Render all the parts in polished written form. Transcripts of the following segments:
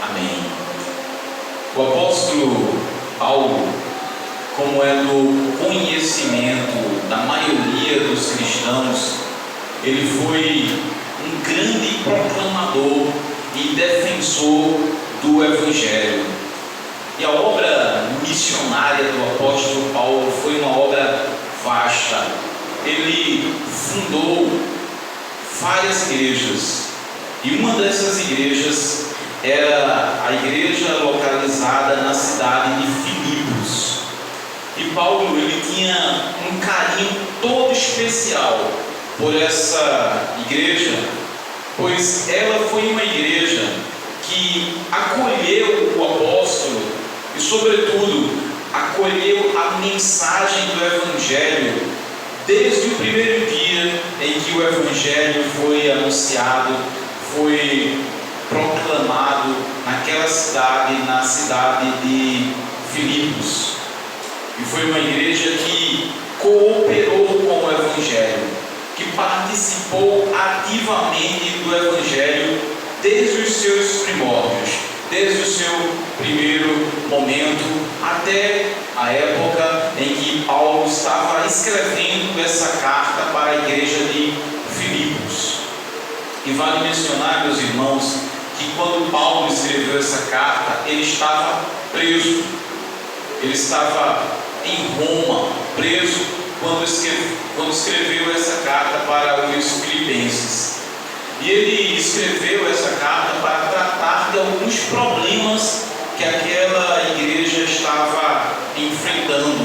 Amém. O apóstolo Paulo, como é do conhecimento da maioria dos cristãos, ele foi um grande proclamador e defensor do Evangelho. E a obra missionária do apóstolo Paulo foi uma obra vasta. Ele fundou várias igrejas, e uma dessas igrejas era a igreja localizada na cidade de Filipos. E Paulo, ele tinha um carinho todo especial por essa igreja, pois ela foi uma igreja que acolheu o apóstolo e, sobretudo, acolheu a mensagem do Evangelho desde o primeiro dia em que o Evangelho foi anunciado, foi proclamado naquela cidade, na cidade de Filipos. E foi uma igreja que cooperou com o Evangelho, que participou ativamente do Evangelho desde os seus primórdios, desde o seu primeiro momento até a época em que Paulo estava escrevendo essa carta para a igreja de Filipos. E vale mencionar, meus irmãos, que quando Paulo escreveu essa carta, ele estava preso. Ele estava em Roma, preso, quando escreveu essa carta para os filipenses. E ele escreveu essa carta para tratar de alguns problemas que aquela igreja estava enfrentando.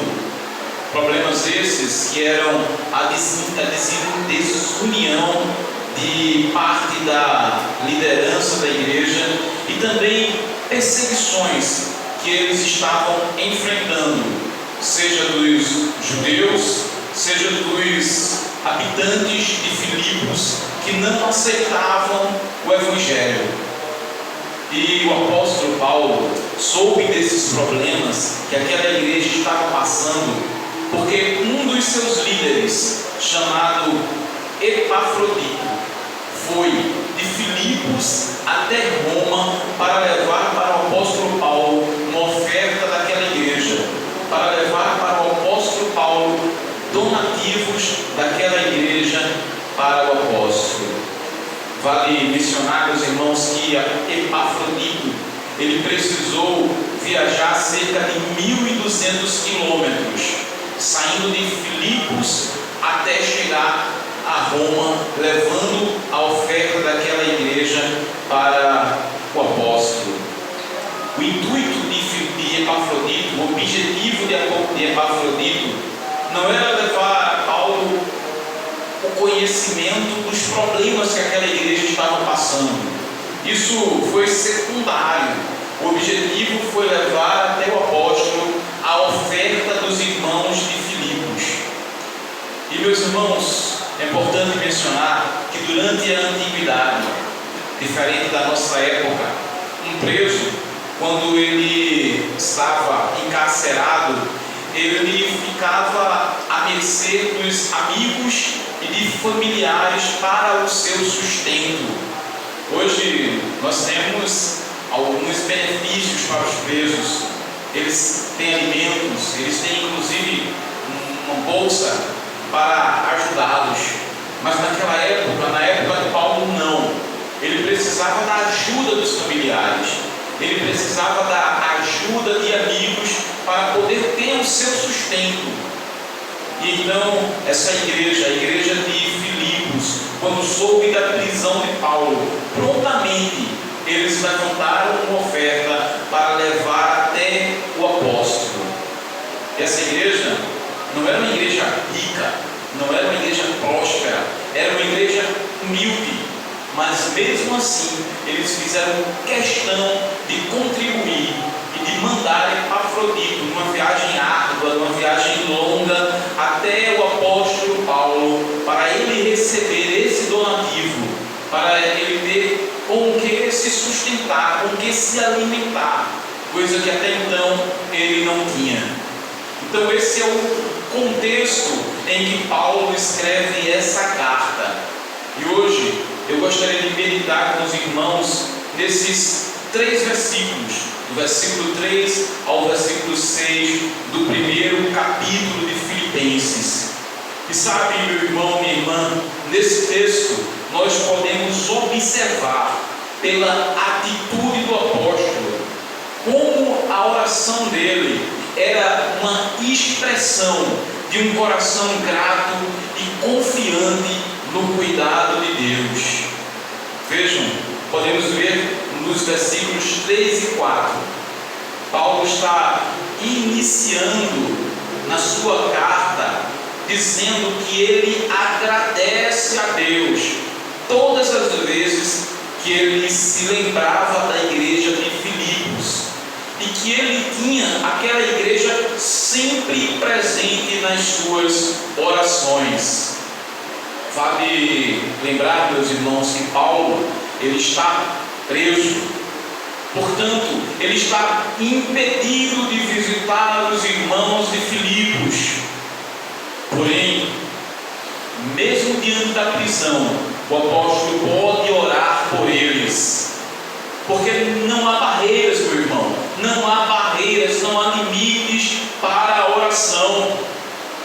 Problemas esses que eram a desunião de parte da liderança da igreja e também perseguições que eles estavam enfrentando, seja dos judeus, seja dos habitantes de Filipos que não aceitavam o Evangelho. E o apóstolo Paulo soube desses problemas que aquela igreja estava passando, porque um dos seus líderes, chamado Epafrodito, foi de Filipos até Roma para levar para o apóstolo Paulo uma oferta daquela igreja, para levar para o apóstolo Paulo donativos daquela igreja para o apóstolo. Vale mencionar, meus irmãos, que Epafrodito, ele precisou viajar cerca de 1.200 quilômetros, saindo de Filipos até chegar a Roma, levando a oferta daquela igreja para o apóstolo. O intuito de Epafrodito, o objetivo de Epafrodito, não era levar a Paulo o conhecimento dos problemas que aquela igreja estava passando. Isso foi secundário. O objetivo foi levar até o apóstolo a oferta dos irmãos de Filipos. E, meus irmãos, é importante mencionar que durante a antiguidade, diferente da nossa época, um preso, quando ele estava encarcerado, ele ficava à mercê dos amigos e de familiares para o seu sustento. Hoje nós temos alguns benefícios para os presos. Eles têm alimentos, eles têm inclusive uma bolsa para ajudá-los. Mas naquela época, na época de Paulo, não. Ele precisava da ajuda dos familiares. Ele precisava da ajuda de amigos para poder ter o seu sustento. E então, essa igreja, a igreja de Filipos, quando soube da prisão de Paulo, prontamente eles levantaram uma oferta para levar até o apóstolo. Essa igreja não era uma igreja rica, não era uma igreja próspera, era uma igreja humilde, mas mesmo assim eles fizeram questão de contribuir e de mandar Epafrodito numa viagem árdua, numa viagem longa até o apóstolo Paulo, para ele receber esse donativo, para ele ter com o que se sustentar, com o que se alimentar, coisa que até então ele não tinha. Então esse é o contexto em que Paulo escreve essa carta. E hoje eu gostaria de meditar com os irmãos nesses 3 versículos, do versículo 3 ao versículo 6 do primeiro capítulo de Filipenses. E sabe, meu irmão, minha irmã, nesse texto nós podemos observar pela atitude do apóstolo como a oração dele era uma expressão de um coração grato e confiante no cuidado de Deus. Vejam, podemos ver nos versículos 3 e 4, Paulo está iniciando na sua carta dizendo que ele agradece a Deus todas as vezes que ele se lembrava da igreja de Filipos e que ele tinha aquela igreja sempre presente nas suas orações. Vale lembrar, meus irmãos, que Paulo ele está preso, portanto ele está impedido de visitar os irmãos de Filipos. Porém, mesmo diante da prisão, o apóstolo pode orar por eles, porque não há barreiras, meu irmão, não há barreiras, não há limites para a oração.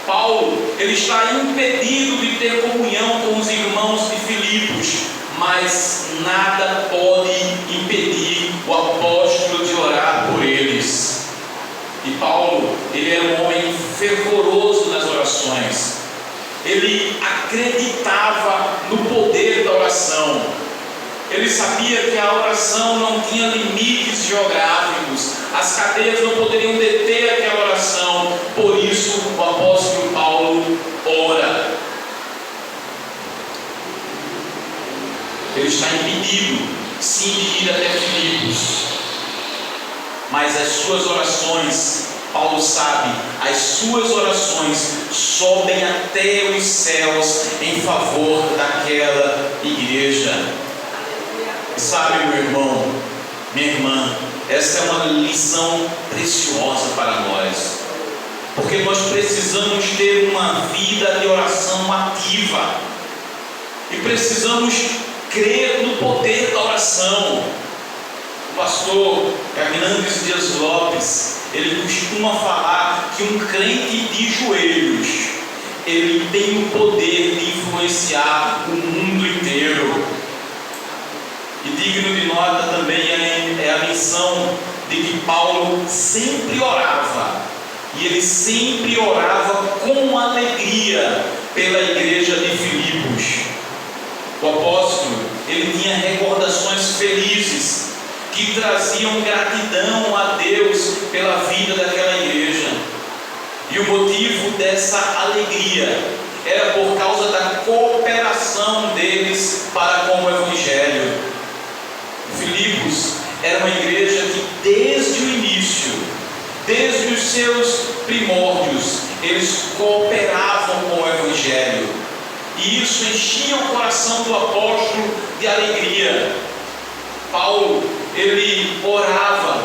Paulo, ele está impedido de ter comunhão com os irmãos de Filipos, mas nada pode impedir o apóstolo de orar por eles. E Paulo, ele era um homem fervoroso nas orações. Ele acreditava no poder da oração. Ele sabia que a oração não tinha limites geográficos. As cadeias não poderiam deter aquela oração. Por isso, o apóstolo Paulo ora. Ele está impedido, sim, de ir até Filipos. Mas as suas orações, Paulo sabe, as suas orações sobem até os céus em favor daquela igreja. E sabe, meu irmão, minha irmã, essa é uma lição preciosa para nós, porque nós precisamos ter uma vida de oração ativa e precisamos crer no poder da oração. O pastor Hernandes Dias Lopes, ele costuma falar que um crente de joelhos, ele tem o poder de influenciar o mundo inteiro. E digno de nota também é a menção de que Paulo sempre orava, e ele sempre orava com alegria pela igreja de Filipos. O apóstolo, ele tinha recordações felizes que traziam gratidão a Deus pela vida daquela igreja. E o motivo dessa alegria era por causa da cooperação deles para com o Evangelho. Filipos era uma igreja que desde o início, desde os seus primórdios, eles cooperavam com o Evangelho. E isso enchia o coração do apóstolo de alegria. Paulo, ele orava,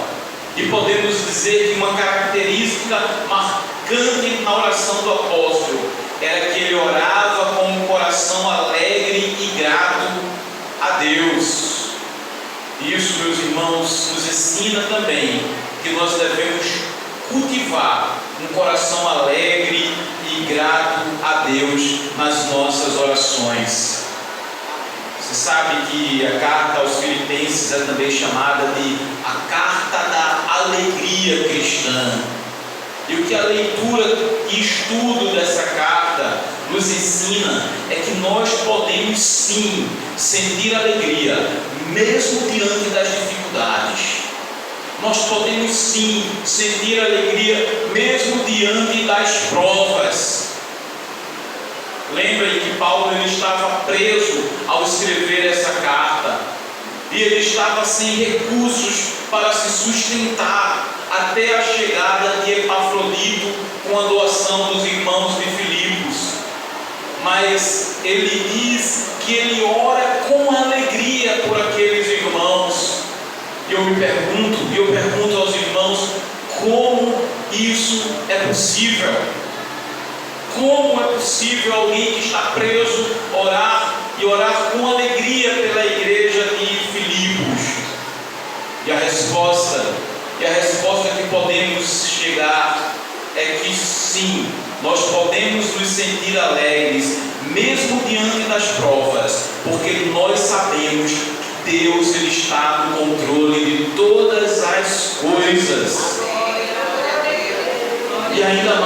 e podemos dizer que uma característica marcante na oração do apóstolo era que ele orava com um coração alegre e grato a Deus. Isso, meus irmãos, nos ensina também que nós devemos cultivar um coração alegre e grato a Deus nas nossas orações. Você sabe que a carta aos Filipenses é também chamada de a carta da alegria cristã. E o que a leitura e estudo dessa carta nos ensina é que nós podemos sim sentir alegria, mesmo diante das dificuldades. Nós podemos sim sentir alegria, mesmo diante das provas. Lembrem que Paulo ele estava preso ao escrever essa carta, e ele estava sem recursos para se sustentar até a chegada de Epafrodito com a doação dos irmãos de Filipos. Mas ele diz que ele ora com alegria por aqueles irmãos. E eu pergunto aos irmãos, como isso é possível? Como é possível alguém que está preso orar e orar com alegria pela igreja de Filipos? E a resposta que podemos chegar é que sim, nós podemos nos sentir alegres, mesmo diante das provas, porque nós sabemos que Deus ele está no controle de todas as coisas. E ainda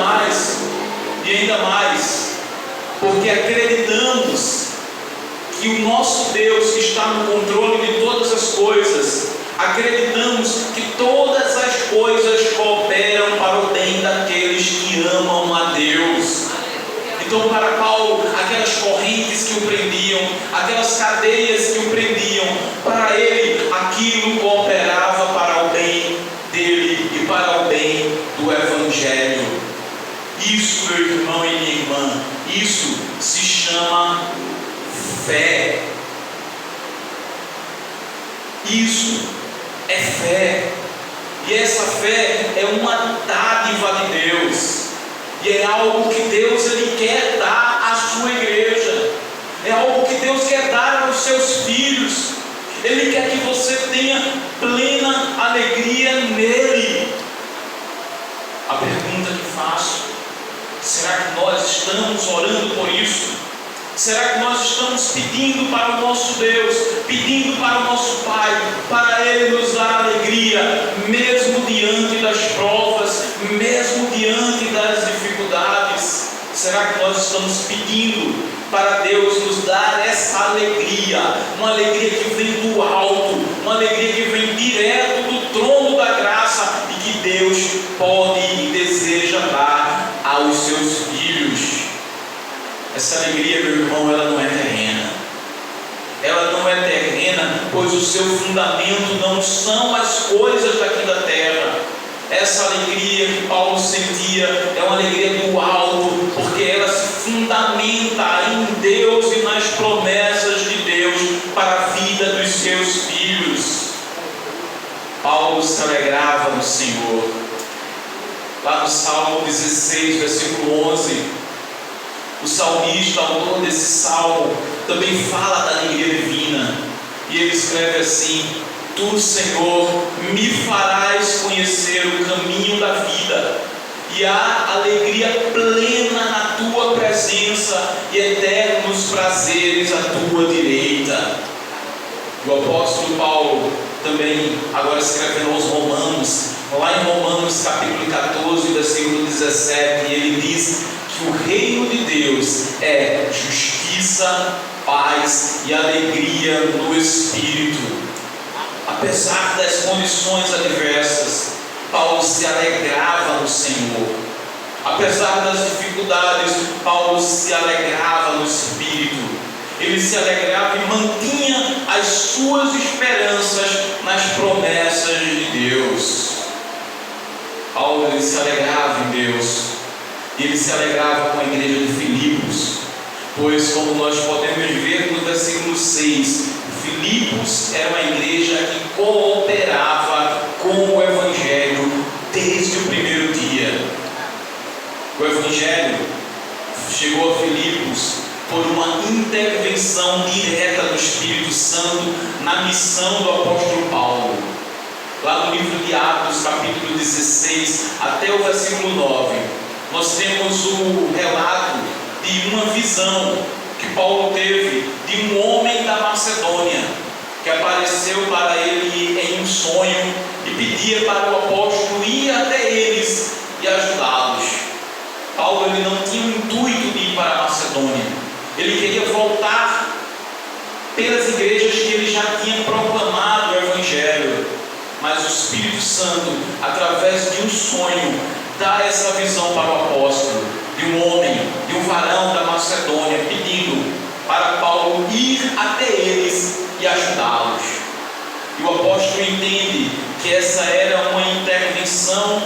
mais, porque acreditamos que o nosso Deus está no controle de todas as coisas, acreditamos que todas as coisas cooperam para o bem daqueles que amam a Deus. Então, para Paulo, aquelas correntes que o prendiam, aquelas cadeias que o prendiam, para ele aquilo cooperava para o bem dele e para o bem do Evangelho. Isso, meu irmão e minha irmã, isso se chama fé. Isso é fé. E essa fé é uma dádiva de Deus. E é algo que Deus ele quer dar à sua igreja. É algo que Deus quer dar aos seus filhos. Ele quer que você tenha plena alegria nele. A pergunta que faço: será que nós estamos orando por isso? Será que nós estamos pedindo para o nosso Deus, pedindo para o nosso Pai, para Ele nos dar alegria, mesmo diante das provas, mesmo diante das dificuldades? Será que nós estamos pedindo para Deus nos dar essa alegria, uma alegria que vem do alto, uma alegria que vem direto do trono da graça e que Deus pode e deseja dar aos seus filhos? Essa alegria, meu irmão, ela não é terrena. Ela não é terrena, pois o seu fundamento não são as coisas daqui da terra. Essa alegria que Paulo sentia é uma alegria do alto, porque ela se fundamenta em Deus e nas promessas de Deus para a vida dos seus filhos. Paulo se alegrava no Senhor. Lá no Salmo 16, versículo 11, o salmista, autor desse salmo, também fala da alegria divina. E ele escreve assim: Tu, Senhor, me farás conhecer o caminho da vida, e há alegria plena na tua presença, e eternos prazeres à tua direita. O apóstolo Paulo também, agora escrevendo aos Romanos, lá em Romanos capítulo 14, versículo 17, ele diz que o reino de Deus é justiça, paz e alegria no Espírito. Apesar das condições adversas, Paulo se alegrava no Senhor. Apesar das dificuldades, Paulo se alegrava no Espírito. Ele se alegrava e mantinha as suas esperanças nas promessas de Deus. Paulo ele se alegrava em Deus. Ele se alegrava com a igreja de Filipos, pois, como nós podemos ver no versículo 6, Filipos era uma igreja que cooperava com o Evangelho desde o primeiro dia. O Evangelho chegou a Filipos por uma intervenção direta do Espírito Santo na missão do apóstolo Paulo. Lá no livro de Atos, capítulo 16, até o versículo 9, nós temos o relato de uma visão que Paulo teve de um homem da Macedônia, que apareceu para ele em um sonho e pedia para o apóstolo ir até eles e ajudá-los. Paulo ele não tinha o intuito de ir para a Macedônia, ele queria voltar pelas igrejas que ele já tinha proclamado o Evangelho, mas o Espírito Santo, através de um sonho, dá essa visão para o apóstolo, de um homem, de um varão da Macedônia, pedindo para Paulo ir até eles e ajudá-los. E o apóstolo entende que essa era uma intervenção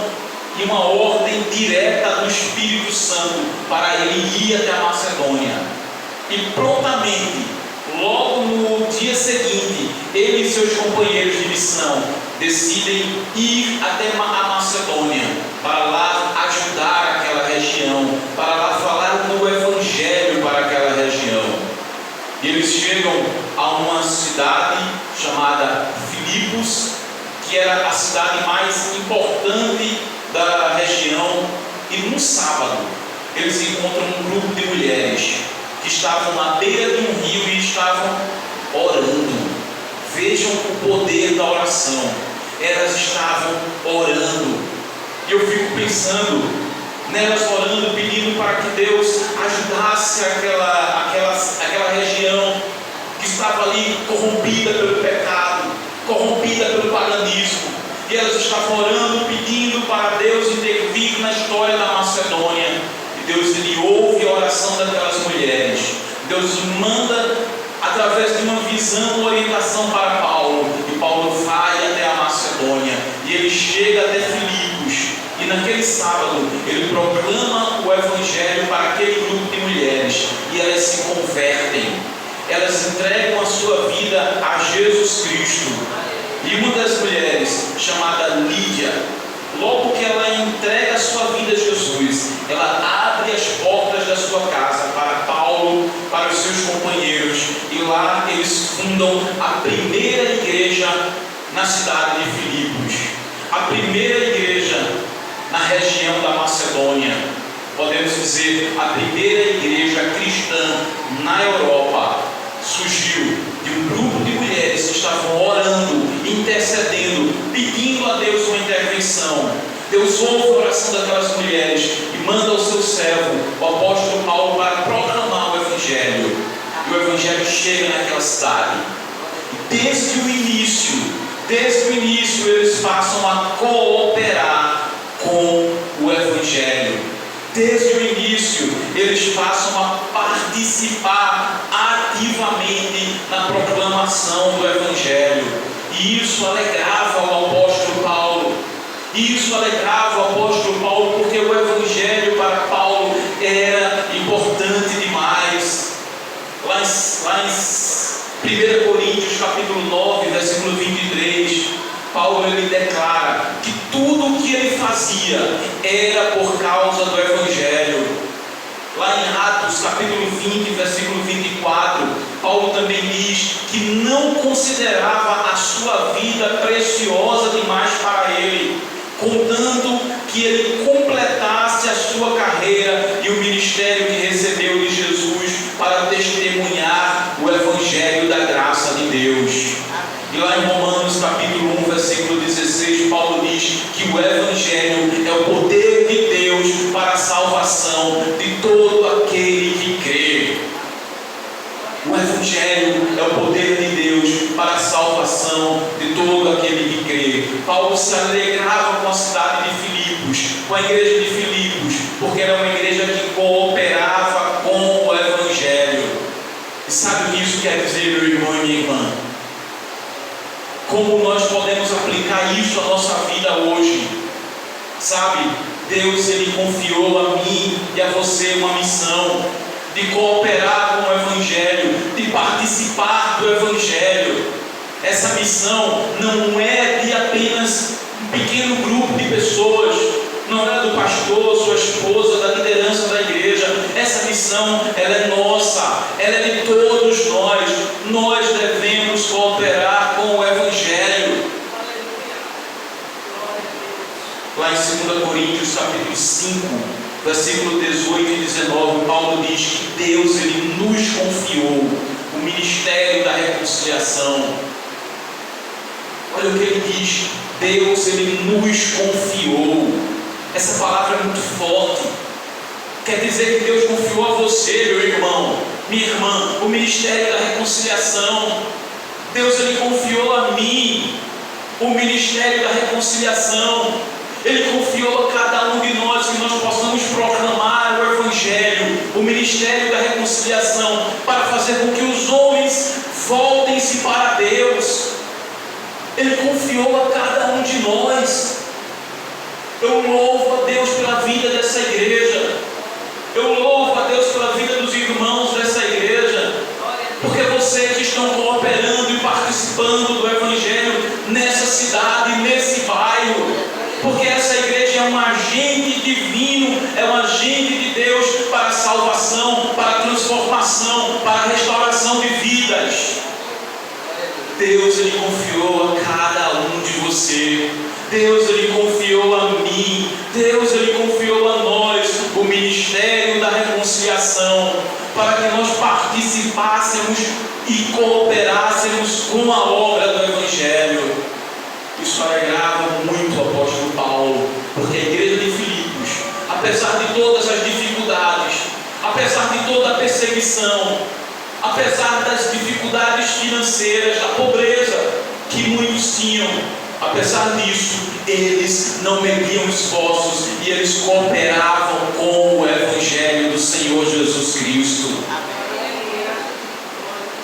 e uma ordem direta do Espírito Santo para ele ir até a Macedônia. E prontamente, logo no dia seguinte, ele e seus companheiros de missão decidem ir até a Macedônia, para lá ajudar aquela região, para lá falar do Evangelho para aquela região. E eles chegam a uma cidade chamada Filipos, que era a cidade mais importante da região, e num sábado eles encontram um grupo de mulheres que estavam na beira de um rio e estavam orando. Vejam o poder da oração. Elas estavam orando. E eu fico pensando nelas orando, pedindo para que Deus ajudasse aquela região que estava ali corrompida pelo pecado, corrompida pelo paganismo. E elas estavam orando, pedindo para Deus intervir na história da Macedônia. E Deus, ele ouve a oração daquelas mulheres. Deus manda, através de uma visão, uma orientação para Paulo. E Paulo vai até a Macedônia. E ele chega até Filipos. E naquele sábado, ele proclama o Evangelho para aquele grupo de mulheres. E elas se convertem. Elas entregam a sua vida a Jesus Cristo. E uma das mulheres, chamada Lídia, logo que ela entrega a sua vida a Jesus, ela abre as portas da sua casa para Paulo, para os seus companheiros. E lá eles fundam a primeira igreja na cidade de Filipos. A primeira igreja na região da Macedônia. Podemos dizer, a primeira igreja cristã na Europa surgiu de um grupo de mulheres que estavam orando, intercedendo, pedindo a Deus uma intervenção. Deus ouve a oração daquelas mulheres e manda o seu servo, o apóstolo Paulo, para proclamar o Evangelho. E o Evangelho chega naquela cidade. E desde o início, eles passam a cooperar com o Evangelho. Desde o início, eles passam a participar ativamente na proclamação do Evangelho. E isso alegrava o apóstolo Paulo. Porque o Evangelho para Paulo era importante demais. Lá em 1 Coríntios capítulo 9, versículo 23, Paulo ele declara que tudo o que ele fazia era por causa do Evangelho. Lá em Atos capítulo 20, versículo 24, Paulo também diz que não considerava a sua vida preciosa demais para ele, contanto que ele completasse a sua carreira e o ministério que recebeu de Jesus para testemunhar o Evangelho da graça de Deus. E lá em Romanos capítulo 1, versículo 16, Paulo diz que o Evangelho é o poder de Deus para a salvação de todo aquele que crê. O Evangelho é o poder de Deus para a salvação de todo aquele que crê. Paulo se alegrava com a cidade de Filipos, com a igreja de Filipos, porque era uma igreja que cooperava com o Evangelho. E sabe o que isso quer dizer, meu irmão e minha irmã? Como nós podemos aplicar isso à nossa vida hoje? Sabe, Deus ele confiou a mim e a você uma missão de cooperar com o Evangelho, de participar do Evangelho. Essa missão não é de apenas um pequeno grupo de pessoas, não é do pastor, sua esposa, da liderança da igreja. Essa missão, ela é nossa, ela é de todos nós. Nós devemos cooperar com o Evangelho. Lá em 2 Coríntios capítulo 5, versículo 18 e 19, Paulo diz que Deus ele nos confiou o ministério da reconciliação. Olha o que ele diz: Deus ele nos confiou. Essa palavra é muito forte. Quer dizer que Deus confiou a você, meu irmão, minha irmã, o ministério da reconciliação. Deus ele confiou a mim o ministério da reconciliação. Ele confiou a cada um de nós que nós possamos proclamar o Evangelho, o ministério da reconciliação, para fazer com que os homens voltem-se para Deus. Ele confiou a cada um de nós. Eu louvo a Deus pela vida dessa igreja. Eu louvo a Deus pela vida dos irmãos dessa igreja, porque vocês estão cooperando e participando do Evangelho nessa cidade, nesse bairro, porque essa igreja é um agente divino, é um agente de Deus para a salvação, para a transformação, para a restauração de vidas. Deus ele confiou a cada um de vocês Deus ele confiou a mim, Deus ele confiou a nós o ministério da reconciliação, para que nós participássemos e cooperássemos com a obra do Evangelho. Isso alegrava muito o apóstolo Paulo, porque a igreja de Filipos, apesar de todas as dificuldades, apesar de toda a perseguição, apesar das dificuldades financeiras, da pobreza que muitos tinham, apesar disso, eles não mediam esforços e eles cooperavam com o Evangelho do Senhor Jesus Cristo.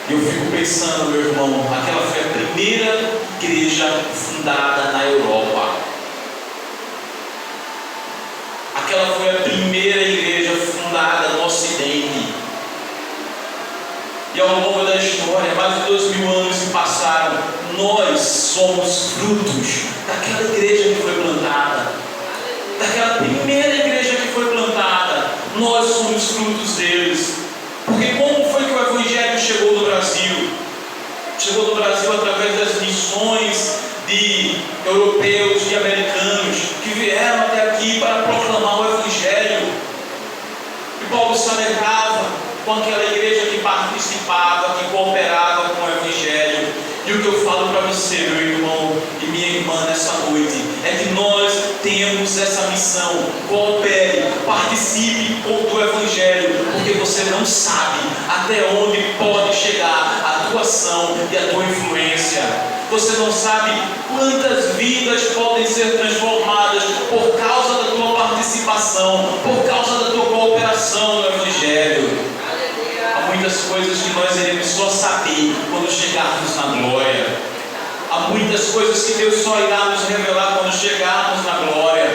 Eu fico pensando, meu irmão, aquela foi a primeira igreja fundada na Europa. Aquela foi a primeira igreja fundada no Ocidente. E ao longo da história, mais de 2000 anos se passaram, nós somos frutos daquela igreja que foi plantada, daquela primeira igreja que foi plantada. Nós somos frutos deles. Porque como foi que o Evangelho chegou no Brasil? Chegou no Brasil através das missões de europeus, de americanos, que vieram até aqui para proclamar o Evangelho. E Paulo se alegrava com aquela igreja que participava, que cooperava com o Evangelho. E o que eu falo para você, meu irmão e minha irmã, nessa noite, é que nós temos essa missão. Coopere, participe do Evangelho, porque você não sabe até onde pode chegar a tua ação e a tua influência. Você não sabe quantas vidas podem ser transformadas por causa da tua participação, por causa da tua cooperação no Evangelho. Há muitas coisas que nós iremos só saber quando chegarmos na glória. Há muitas coisas que Deus só irá nos revelar quando chegarmos na glória.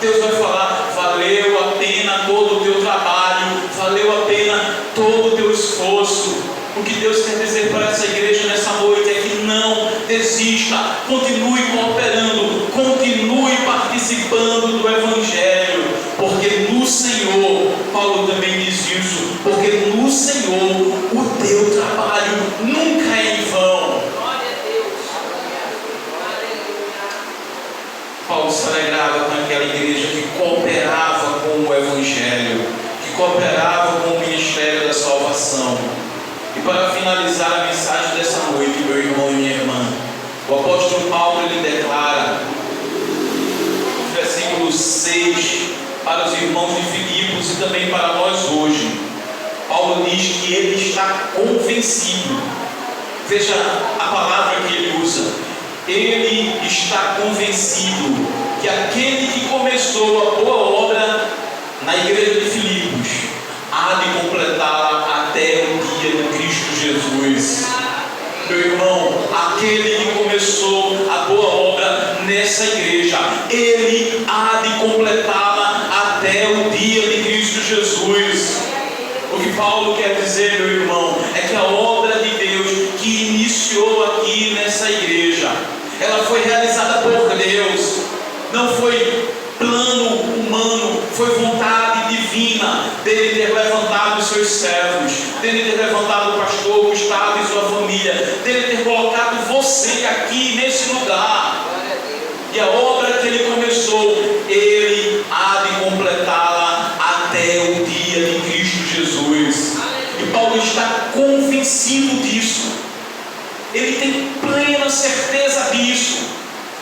Deus vai falar: valeu a pena todo o teu trabalho, valeu a pena todo o teu esforço. O que Deus quer dizer para essa igreja nessa noite é que não desista, continue cooperando, continue participando do Evangelho, porque no Senhor, Paulo também diz isso, porque no Senhor o teu trabalho nunca é em vão. Paulo se alegrava com aquela igreja que cooperava com o Evangelho, que cooperava com o ministério da salvação. E para finalizar a mensagem dessa noite, meu irmão e minha irmã, o apóstolo Paulo ele declara, no versículo 6, para os irmãos de Filipos e também para nós hoje, Paulo diz que ele está convencido. Veja a palavra que ele usa. Ele está convencido que aquele que começou a boa obra na igreja de Filipos há de completá-la até o dia de Cristo Jesus. Meu irmão, aquele que começou a boa obra nessa igreja, ele há de completá-la até o dia de Cristo Jesus. O que Paulo quer dizer, meu irmão, é que a obra de Deus que iniciou aqui nessa igreja, ela foi realizada por Deus. Não foi plano humano, foi vontade divina dele ter levantado os seus servos, dele ter levantado o pastor Gustavo e sua família, dele ter colocado você aqui nesse lugar. E a obra que ele começou, ele há de completá-la até o dia de Cristo Jesus. E Paulo está convencido disso. Ele tem plena certeza disso.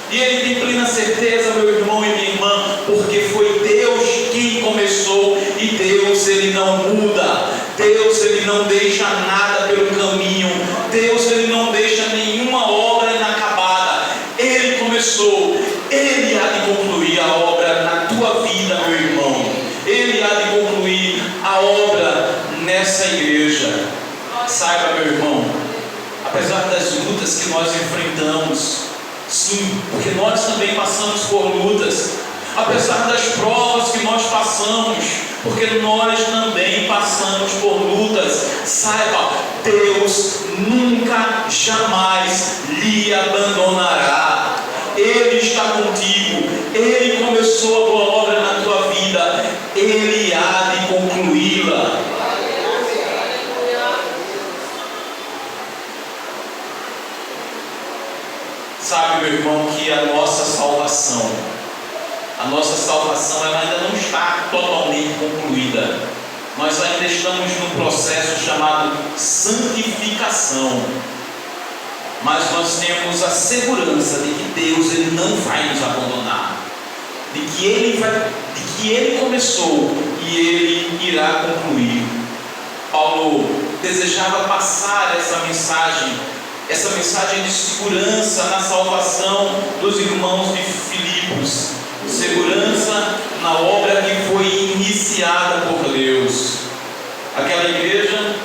E ele tem plena certeza, meu irmão e minha irmã, porque foi Deus quem começou, e Deus ele não muda. Deus ele não deixa nada pelo caminho. Deus ele não deixa nenhuma obra inacabada. Ele começou, ele há de concluir a obra na tua vida, meu irmão. Ele há de concluir a obra nessa igreja. Saiba, meu irmão, apesar das lutas que nós enfrentamos, sim, porque nós também passamos por lutas, apesar das provas que nós passamos, porque nós também passamos por lutas, saiba, Deus nunca, jamais lhe abandonará. Ele está contigo, Ele começou a boa obra na tua vida, Ele há de concluí-la. Sabe, meu irmão, que a nossa salvação ela ainda não está totalmente concluída. Nós ainda estamos num processo chamado santificação. Mas nós temos a segurança de que Deus ele não vai nos abandonar, de que Ele começou e Ele irá concluir. Paulo desejava passar essa mensagem de segurança na salvação dos irmãos de Filipos, segurança na obra que foi iniciada por Deus. Aquela igreja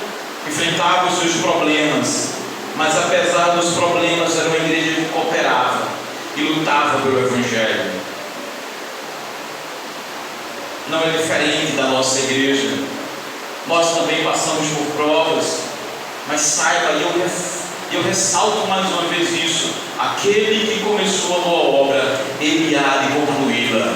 enfrentava os seus problemas, mas apesar dos problemas era uma igreja que cooperava e lutava pelo Evangelho. Não é diferente da nossa igreja. Nós também passamos por provas, mas saiba, e eu ressalto mais uma vez isso: aquele que começou a boa obra, ele há de concluí-la.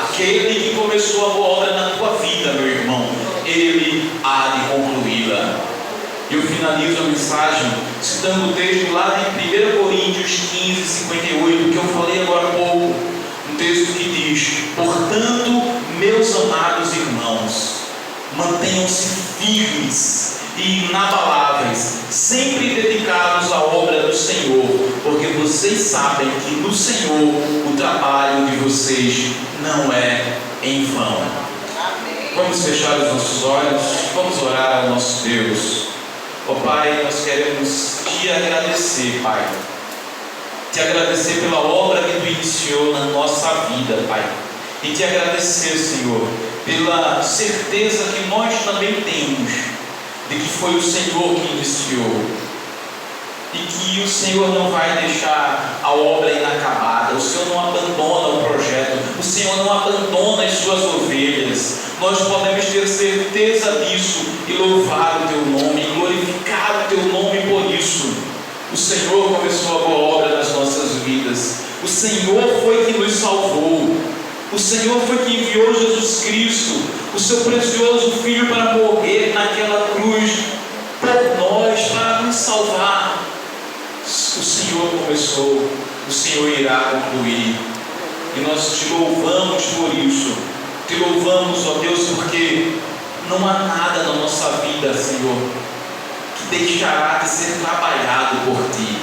Aquele que começou a boa obra na tua vida, meu irmão, ele há de concluí-la. Eu finalizo a mensagem citando o texto lá de 1 Coríntios 15, 58, que eu falei agora há pouco. Um texto que diz: portanto, meus amados irmãos, mantenham-se firmes e inabaláveis, sempre dedicados à obra do Senhor, porque vocês sabem que no Senhor o trabalho de vocês não é em vão. Vamos fechar os nossos olhos, vamos orar ao nosso Deus. Pai, nós queremos te agradecer, Pai. Te agradecer pela obra que tu iniciou na nossa vida, Pai. E te agradecer, Senhor, pela certeza que nós também temos de que foi o Senhor que iniciou. E que o Senhor não vai deixar a obra inacabada. O Senhor não abandona o projeto. O Senhor não abandona as suas ovelhas. Nós podemos ter certeza disso e louvar o teu nome, e glorificar o teu nome por isso. O Senhor começou a boa obra nas nossas vidas. O Senhor foi que nos salvou. O Senhor foi que enviou Jesus Cristo, o seu precioso Filho, para morrer naquela cruz por nós, para nos salvar. O Senhor começou, o Senhor irá concluir. E nós te louvamos por isso. Te louvamos, ó Deus, porque não há nada na nossa vida, Senhor, que deixará de ser trabalhado por Ti.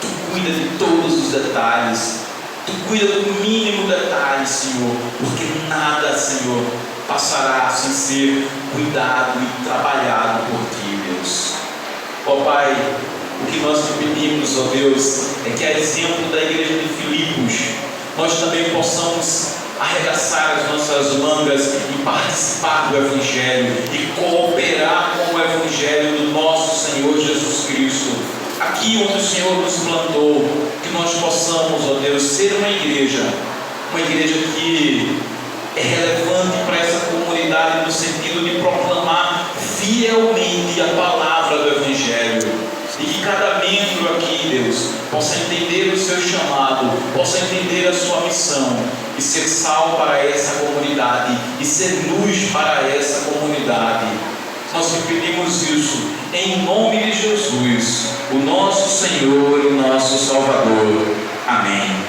Tu cuida de todos os detalhes. Tu cuida do mínimo detalhe, Senhor, porque nada, Senhor, passará sem ser cuidado e trabalhado por Ti, Deus. Ó Pai, o que nós te pedimos, ó Deus, é que, a exemplo da igreja de Filipos, nós também possamos arregaçar as nossas mangas e participar do Evangelho e cooperar com o Evangelho do nosso Senhor Jesus Cristo. Aqui onde o Senhor nos plantou, que nós possamos, ó Deus, ser uma igreja que é relevante para essa comunidade no sentido de proclamar fielmente a palavra do Evangelho. E que cada membro aqui, Deus, possa entender o seu chamado, possa entender a sua missão e ser sal para essa comunidade e ser luz para essa comunidade. Nós te pedimos isso em nome de Jesus, o nosso Senhor e o nosso Salvador. Amém.